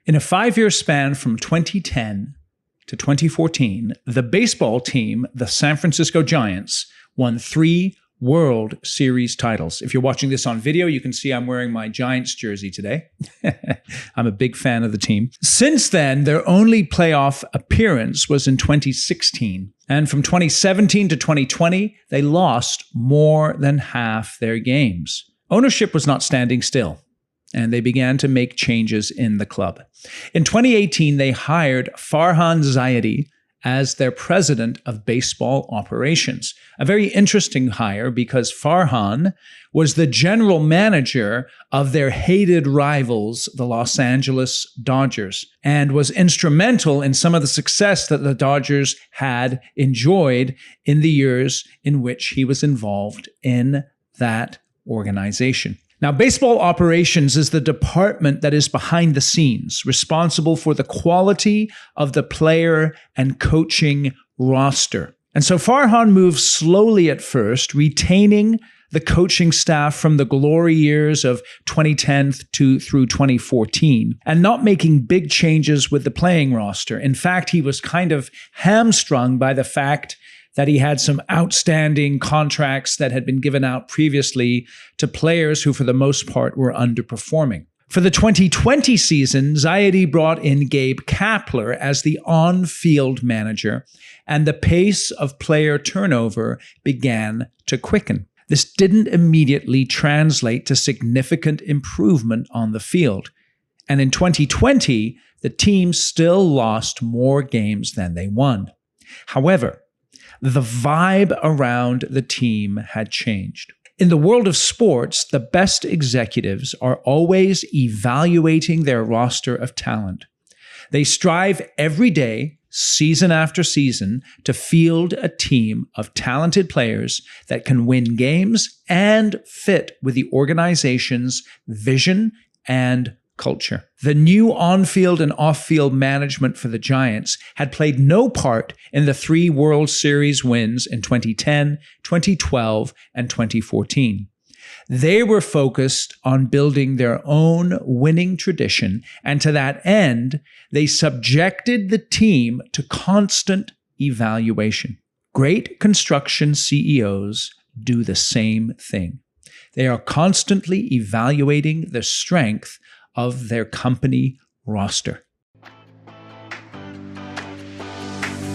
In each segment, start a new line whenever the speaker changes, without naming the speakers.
In a 5-year span from 2010 to 2014, the baseball team, the San Francisco Giants, won 3 World Series titles. If you're watching this on video, you can see I'm wearing my Giants jersey today. I'm a big fan of the team. Since then, their only playoff appearance was in 2016. And from 2017 to 2020, they lost more than half their games. Ownership was not standing still, and they began to make changes in the club. In 2018, they hired Farhan Zaidi as their president of baseball operations. A very interesting hire because Farhan was the general manager of their hated rivals, the Los Angeles Dodgers, and was instrumental in some of the success that the Dodgers had enjoyed in the years in which he was involved in that organization. Now, baseball operations is the department that is behind the scenes, responsible for the quality of the player and coaching roster. And so Farhan moved slowly at first, retaining the coaching staff from the glory years of 2010 through 2014, and not making big changes with the playing roster. In fact, he was kind of hamstrung by the fact that he had some outstanding contracts that had been given out previously to players who, for the most part, were underperforming. For the 2020 season, Zaidi brought in Gabe Kapler as the on-field manager, and the pace of player turnover began to quicken. This didn't immediately translate to significant improvement on the field. And in 2020, the team still lost more games than they won. However, the vibe around the team had changed. In the world of sports, the best executives are always evaluating their roster of talent. They strive every day, season after season, to field a team of talented players that can win games and fit with the organization's vision and culture. The new on-field and off-field management for the Giants had played no part in the 3 World Series wins in 2010, 2012, and 2014. They were focused on building their own winning tradition, and to that end, they subjected the team to constant evaluation. Great construction CEOs do the same thing. They are constantly evaluating the strength of their company roster.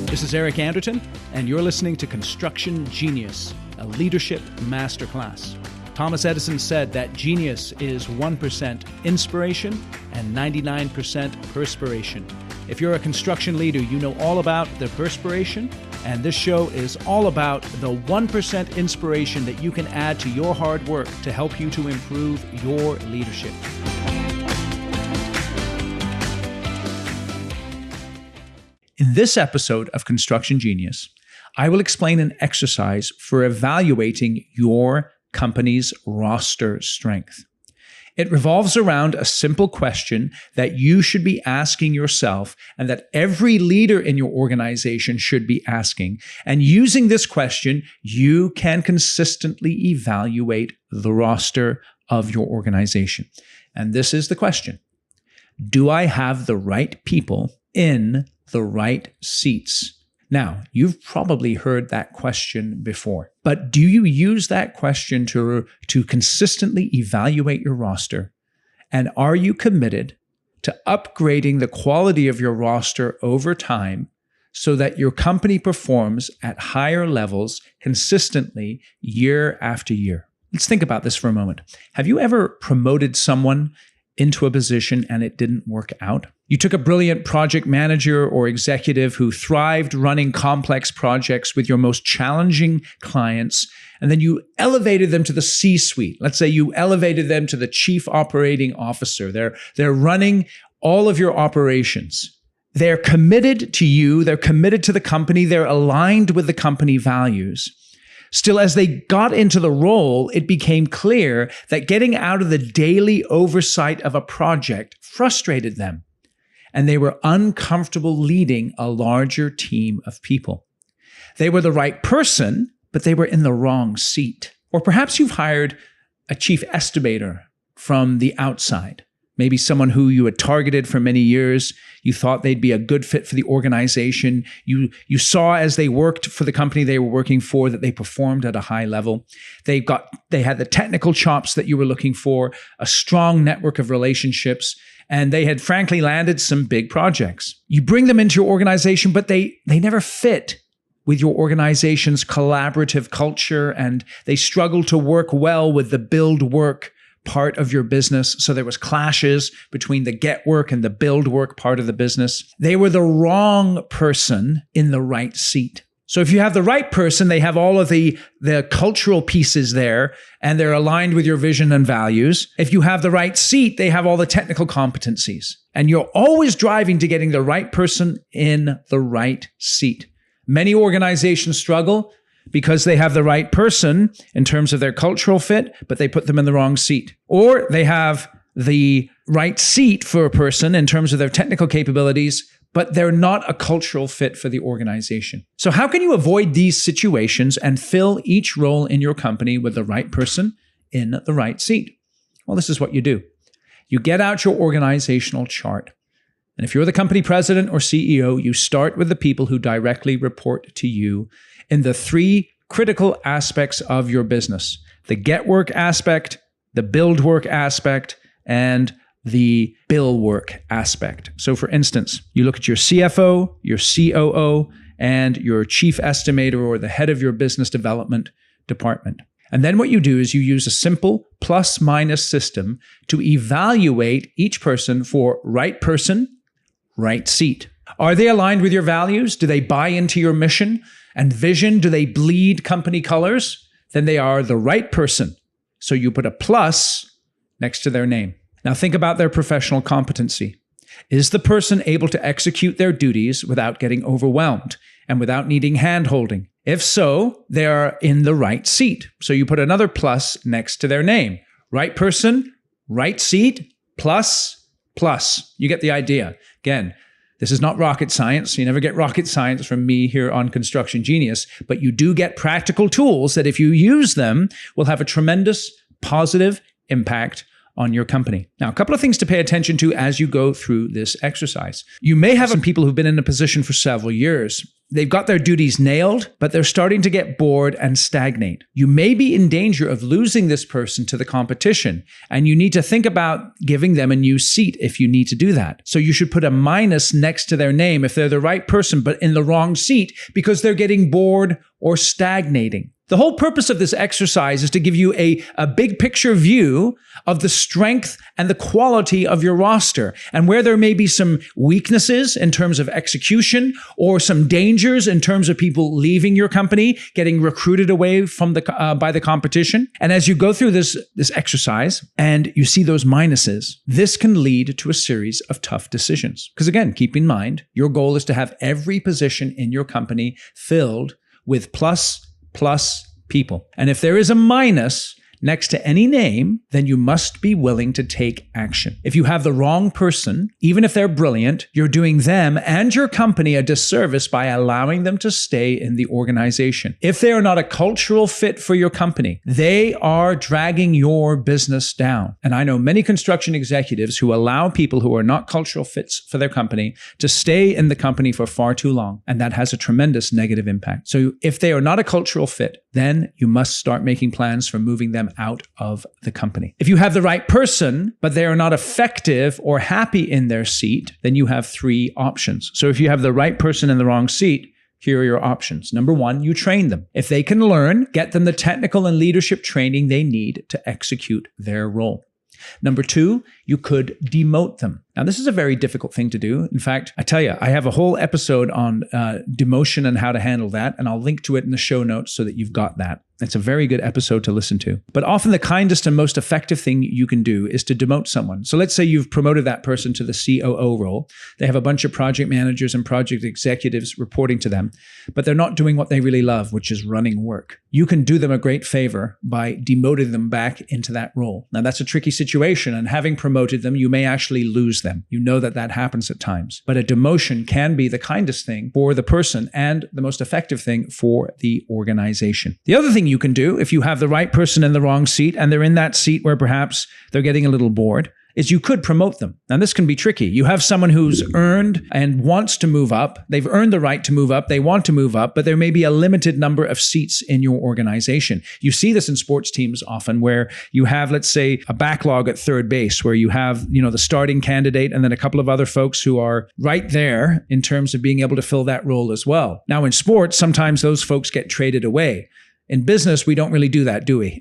This is Eric Anderton, and you're listening to Construction Genius, a leadership masterclass. Thomas Edison said that genius is 1% inspiration and 99% perspiration. If you're a construction leader, you know all about the perspiration, and this show is all about the 1% inspiration that you can add to your hard work to help you to improve your leadership. In this episode of Construction Genius, I will explain an exercise for evaluating your company's roster strength. It revolves around a simple question that you should be asking yourself and that every leader in your organization should be asking. And using this question, you can consistently evaluate the roster of your organization. And this is the question: do I have the right people in the right seats? Now, you've probably heard that question before, but do you use that question to consistently evaluate your roster? And are you committed to upgrading the quality of your roster over time so that your company performs at higher levels consistently year after year? Let's think about this for a moment. Have you ever promoted someone into a position and it didn't work out? You took a brilliant project manager or executive who thrived running complex projects with your most challenging clients, and then you elevated them to the C-suite. Let's say you elevated them to the chief operating officer. They're running all of your operations. They're committed to you. They're committed to the company. They're aligned with the company values. Still, as they got into the role, it became clear that getting out of the daily oversight of a project frustrated them, and they were uncomfortable leading a larger team of people. They were the right person, but they were in the wrong seat. Or perhaps you've hired a chief estimator from the outside. maybe someone who you had targeted for many years. You thought they'd be a good fit for the organization. You saw as they worked for the company they were working for that they performed at a high level. They had the technical chops that you were looking for, a strong network of relationships, and they had frankly landed some big projects. You bring them into your organization, but they never fit with your organization's collaborative culture, and they struggle to work well with the build work part of your business. So there was clashes between the get work and the build work part of the business. They were the wrong person in the right seat. So if you have the right person, they have all of the cultural pieces there, and they're aligned with your vision and values. If you have the right seat, they have all the technical competencies. And you're always driving to getting the right person in the right seat. Many organizations struggle because they have the right person in terms of their cultural fit, but they put them in the wrong seat. Or they have the right seat for a person in terms of their technical capabilities, but they're not a cultural fit for the organization. So how can you avoid these situations and fill each role in your company with the right person in the right seat? Well, this is what you do. You get out your organizational chart. And if you're the company president or CEO, you start with the people who directly report to you in the 3 critical aspects of your business: the get work aspect, the build work aspect, and the bill work aspect. So for instance, you look at your CFO, your COO, and your chief estimator or the head of your business development department. And then what you do is you use a simple plus-minus system to evaluate each person for right person, right seat. Are they aligned with your values? Do they buy into your mission and vision? Do they bleed company colors? Then they are the right person. So you put a plus next to their name. Now think about their professional competency. Is the person able to execute their duties without getting overwhelmed and without needing hand-holding? If so, they are in the right seat. So you put another plus next to their name. Right person, right seat, plus. You get the idea. Again, this is not rocket science. You never get rocket science from me here on Construction Genius, but you do get practical tools that if you use them will have a tremendous positive impact on your company. Now, a couple of things to pay attention to as you go through this exercise. You may have some people who've been in a position for several years. They've got their duties nailed, but they're starting to get bored and stagnate. You may be in danger of losing this person to the competition, and you need to think about giving them a new seat if you need to do that. So you should put a minus next to their name if they're the right person, but in the wrong seat because they're getting bored or stagnating. The whole purpose of this exercise is to give you a big picture view of the strength and the quality of your roster and where there may be some weaknesses in terms of execution or some dangers in terms of people leaving your company, getting recruited away from by the competition. And as you go through this exercise and you see those minuses, this can lead to a series of tough decisions. Because again, keep in mind, your goal is to have every position in your company filled with plus people. And if there is a minus next to any name, then you must be willing to take action. If you have the wrong person, even if they're brilliant, you're doing them and your company a disservice by allowing them to stay in the organization. If they are not a cultural fit for your company, they are dragging your business down. And I know many construction executives who allow people who are not cultural fits for their company to stay in the company for far too long. And that has a tremendous negative impact. So if they are not a cultural fit, then you must start making plans for moving them out of the company. If you have the right person, but they are not effective or happy in their seat, then you have 3 options. So if you have the right person in the wrong seat, here are your options. Number 1, you train them. If they can learn, get them the technical and leadership training they need to execute their role. Number 2, you could demote them. Now, this is a very difficult thing to do. In fact, I tell you, I have a whole episode on demotion and how to handle that, and I'll link to it in the show notes so that you've got that. It's a very good episode to listen to. But often the kindest and most effective thing you can do is to demote someone. So let's say you've promoted that person to the COO role. They have a bunch of project managers and project executives reporting to them, but they're not doing what they really love, which is running work. You can do them a great favor by demoting them back into that role. Now, that's a tricky situation, and having promoted them, you may actually lose them. You know that happens at times. But a demotion can be the kindest thing for the person and the most effective thing for the organization. The other thing you can do if you have the right person in the wrong seat and they're in that seat where perhaps they're getting a little bored is you could promote them. Now, this can be tricky. You have someone who's earned and wants to move up. They've earned the right to move up. They want to move up, but there may be a limited number of seats in your organization. You see this in sports teams often where you have, let's say, a backlog at third base where you have, the starting candidate and then a couple of other folks who are right there in terms of being able to fill that role as well. Now, in sports, sometimes those folks get traded away. In business, we don't really do that, do we?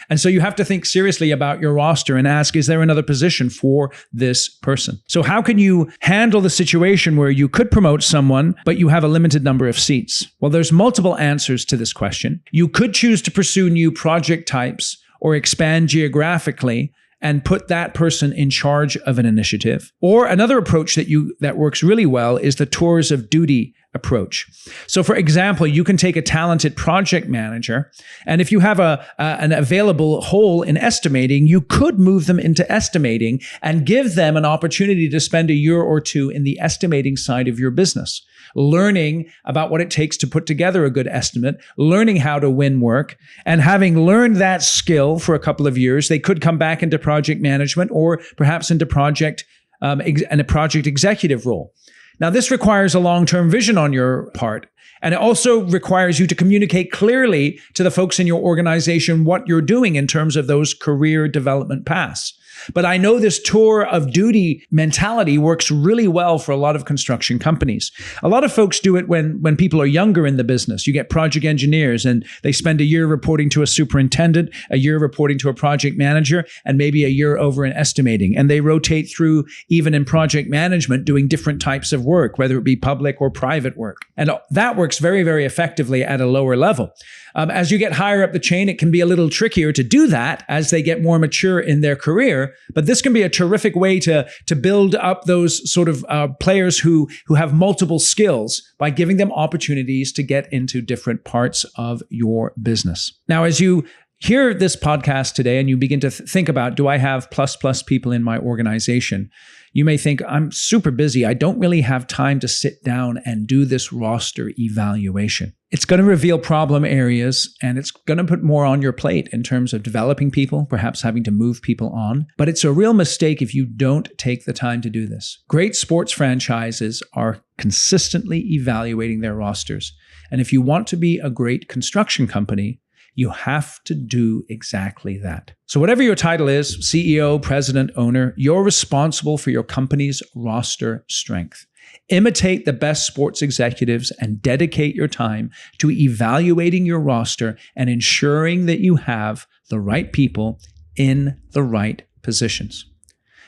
And so you have to think seriously about your roster and ask, is there another position for this person? So how can you handle the situation where you could promote someone, but you have a limited number of seats? Well, there's multiple answers to this question. You could choose to pursue new project types or expand geographically and put that person in charge of an initiative. Or another approach that works really well is the tours of duty approach. So for example, you can take a talented project manager, and if you have an available hole in estimating, you could move them into estimating and give them an opportunity to spend a year or two in the estimating side of your business, learning about what it takes to put together a good estimate, learning how to win work, and having learned that skill for a couple of years, they could come back into project management or perhaps into project and a project executive role. Now, this requires a long-term vision on your part, and it also requires you to communicate clearly to the folks in your organization what you're doing in terms of those career development paths. But I know this tour of duty mentality works really well for a lot of construction companies. A lot of folks do it when people are younger in the business. You get project engineers and they spend a year reporting to a superintendent, a year reporting to a project manager, and maybe a year over in estimating. And they rotate through even in project management doing different types of work, whether it be public or private work. And that works very, very effectively at a lower level. As you get higher up the chain, it can be a little trickier to do that as they get more mature in their career. But this can be a terrific way to build up those sort of players who have multiple skills by giving them opportunities to get into different parts of your business. Now, as you hear this podcast today and you begin to think about, do I have plus people in my organization? You may think, I'm super busy. I don't really have time to sit down and do this roster evaluation. It's going to reveal problem areas and it's going to put more on your plate in terms of developing people, perhaps having to move people on. But it's a real mistake if you don't take the time to do this. Great sports franchises are consistently evaluating their rosters. And if you want to be a great construction company, you have to do exactly that. So whatever your title is, CEO, president, owner, you're responsible for your company's roster strength. Imitate the best sports executives and dedicate your time to evaluating your roster and ensuring that you have the right people in the right positions.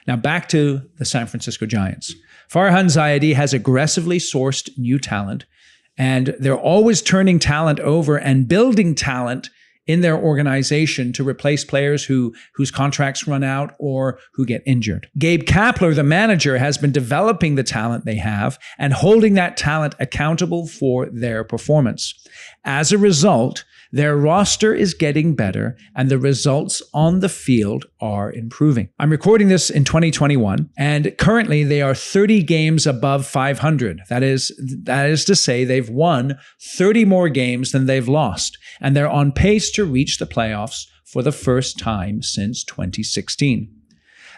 Now back to the San Francisco Giants. Farhan Zaidi has aggressively sourced new talent, and they're always turning talent over and building talent in their organization to replace players whose contracts run out or who get injured. Gabe Kapler, the manager, has been developing the talent they have and holding that talent accountable for their performance. As a result, their roster is getting better and the results on the field are improving. I'm recording this in 2021 and currently they are 30 games above 500. That is to say they've won 30 more games than they've lost, and they're on pace to reach the playoffs for the first time since 2016.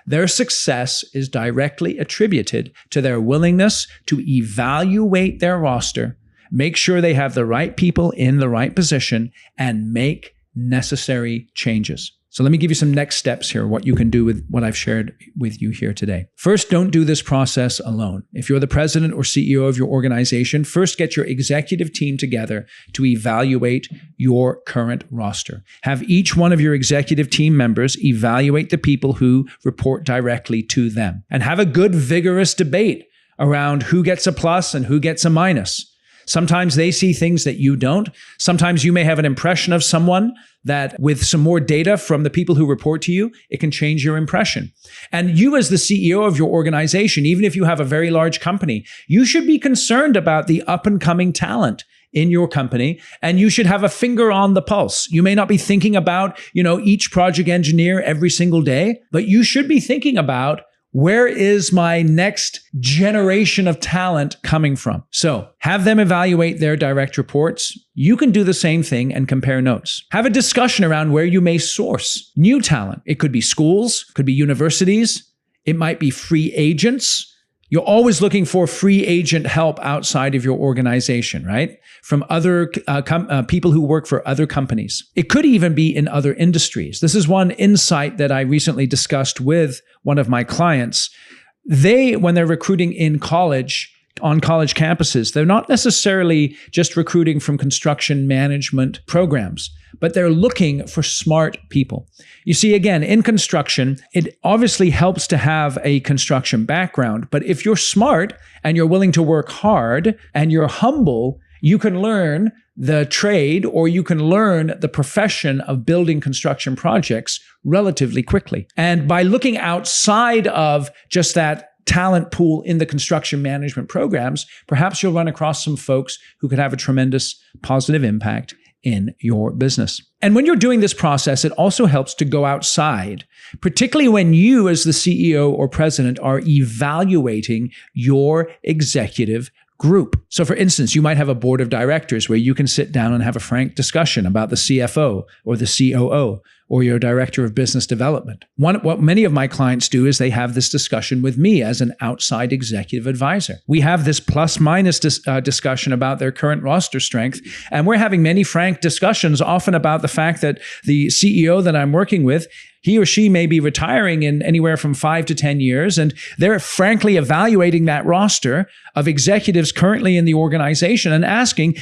Their success is directly attributed to their willingness to evaluate their roster, make sure they have the right people in the right position, and make necessary changes. So let me give you some next steps here, what you can do with what I've shared with you here today. First, don't do this process alone. If you're the president or CEO of your organization, first get your executive team together to evaluate your current roster. Have each one of your executive team members evaluate the people who report directly to them. And have a good, vigorous debate around who gets a plus and who gets a minus. Sometimes they see things that you don't. Sometimes you may have an impression of someone that with some more data from the people who report to you, it can change your impression. And you as the CEO of your organization, even if you have a very large company, you should be concerned about the up and coming talent in your company, and you should have a finger on the pulse. You may not be thinking about, each project engineer every single day, but you should be thinking about Where is my next generation of talent coming from? So have them evaluate their direct reports. You can do the same thing and compare notes. Have a discussion around where you may source new talent. It could be schools, could be universities. It might be free agents. You're always looking for free agent help outside of your organization, right? From other people who work for other companies. It could even be in other industries. This is one insight that I recently discussed with one of my clients. When they're recruiting in college, on college campuses, they're not necessarily just recruiting from construction management programs, but they're looking for smart people. You see, again, in construction, it obviously helps to have a construction background, but if you're smart and you're willing to work hard and you're humble, you can learn the trade or you can learn the profession of building construction projects relatively quickly. And by looking outside of just that talent pool in the construction management programs, perhaps you'll run across some folks who could have a tremendous positive impact in your business. And when you're doing this process, it also helps to go outside, particularly when you as the CEO or president are evaluating your executive group. So for instance, you might have a board of directors where you can sit down and have a frank discussion about the CFO or the COO or your director of business development. What many of my clients do is they have this discussion with me as an outside executive advisor. We have this plus minus discussion about their current roster strength, and we're having many frank discussions often about the fact that the CEO that I'm working with, he or she may be retiring in anywhere from 5 to 10 years, and they're frankly evaluating that roster of executives currently in the organization and asking,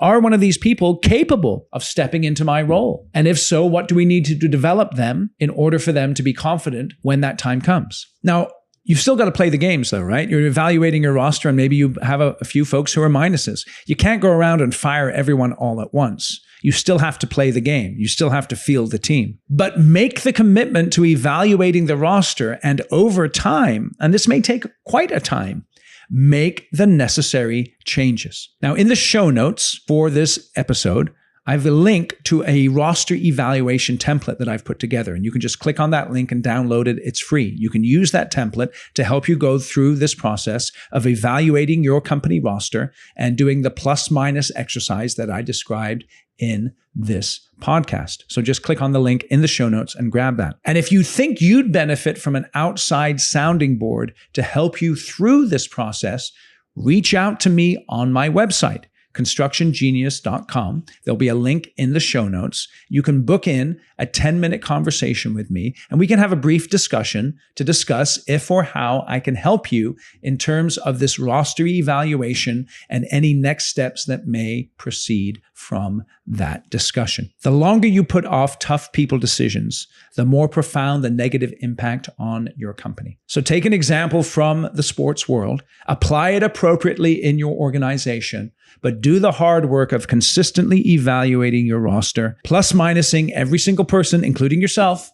are one of these people capable of stepping into my role? And if so, what do we need to develop them in order for them to be confident when that time comes? Now, you've still got to play the games though, right? You're evaluating your roster and maybe you have a few folks who are minuses. You can't go around and fire everyone all at once. You still have to play the game. You still have to field the team. But make the commitment to evaluating the roster, and over time, and this may take quite a time, make the necessary changes. Now, in the show notes for this episode, I have a link to a roster evaluation template that I've put together, and you can just click on that link and download it. It's free. You can use that template to help you go through this process of evaluating your company roster and doing the plus minus exercise that I described in this podcast. So just click on the link in the show notes and grab that. And if you think you'd benefit from an outside sounding board to help you through this process, reach out to me on my website, constructiongenius.com. There'll be a link in the show notes. You can book in a 10-minute conversation with me, and we can have a brief discussion to discuss if or how I can help you in terms of this roster evaluation and any next steps that may proceed from that discussion. The longer you put off tough people decisions, the more profound the negative impact on your company. So take an example from the sports world, apply it appropriately in your organization, but do the hard work of consistently evaluating your roster, plus minusing every single person, including yourself,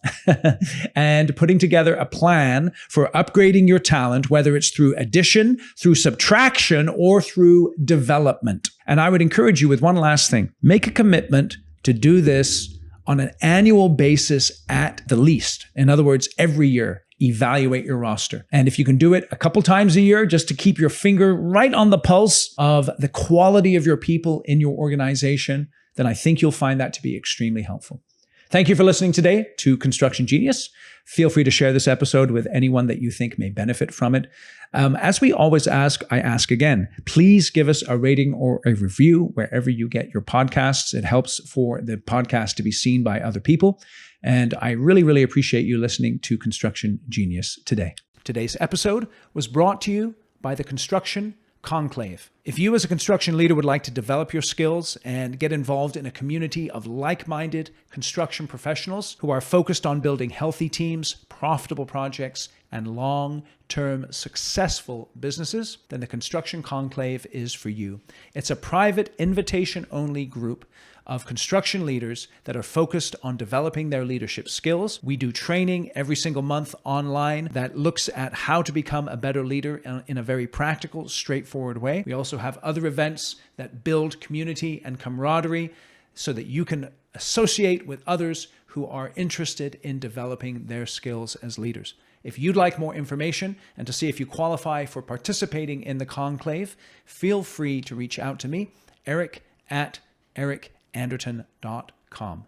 and putting together a plan for upgrading your talent, whether it's through addition, through subtraction, or through development. And I would encourage you with one last thing. Make a commitment to do this on an annual basis at the least. In other words, every year. Evaluate your roster. And if you can do it a couple times a year, just to keep your finger right on the pulse of the quality of your people in your organization, then I think you'll find that to be extremely helpful. Thank you for listening today to Construction Genius. Feel free to share this episode with anyone that you think may benefit from it. As we always ask, I ask again, please give us a rating or a review wherever you get your podcasts. It helps for the podcast to be seen by other people. And I really, really appreciate you listening to Construction Genius today. Today's episode was brought to you by the Construction Conclave. If you as a construction leader would like to develop your skills and get involved in a community of like-minded construction professionals who are focused on building healthy teams, profitable projects, and long-term successful businesses, then the Construction Conclave is for you. It's a private, invitation-only group of construction leaders that are focused on developing their leadership skills. We do training every single month online that looks at how to become a better leader in a very practical, straightforward way. We also have other events that build community and camaraderie so that you can associate with others who are interested in developing their skills as leaders. If you'd like more information and to see if you qualify for participating in the conclave, feel free to reach out to me, eric@ericanderton.com.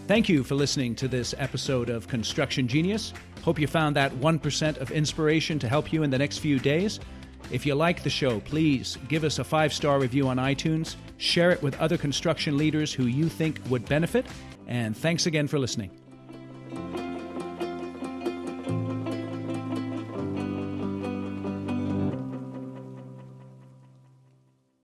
Thank you for listening to this episode of Construction Genius. Hope you found that 1% of inspiration to help you in the next few days. If you like the show, please give us a 5-star review on iTunes, share it with other construction leaders who you think would benefit, and thanks again for listening.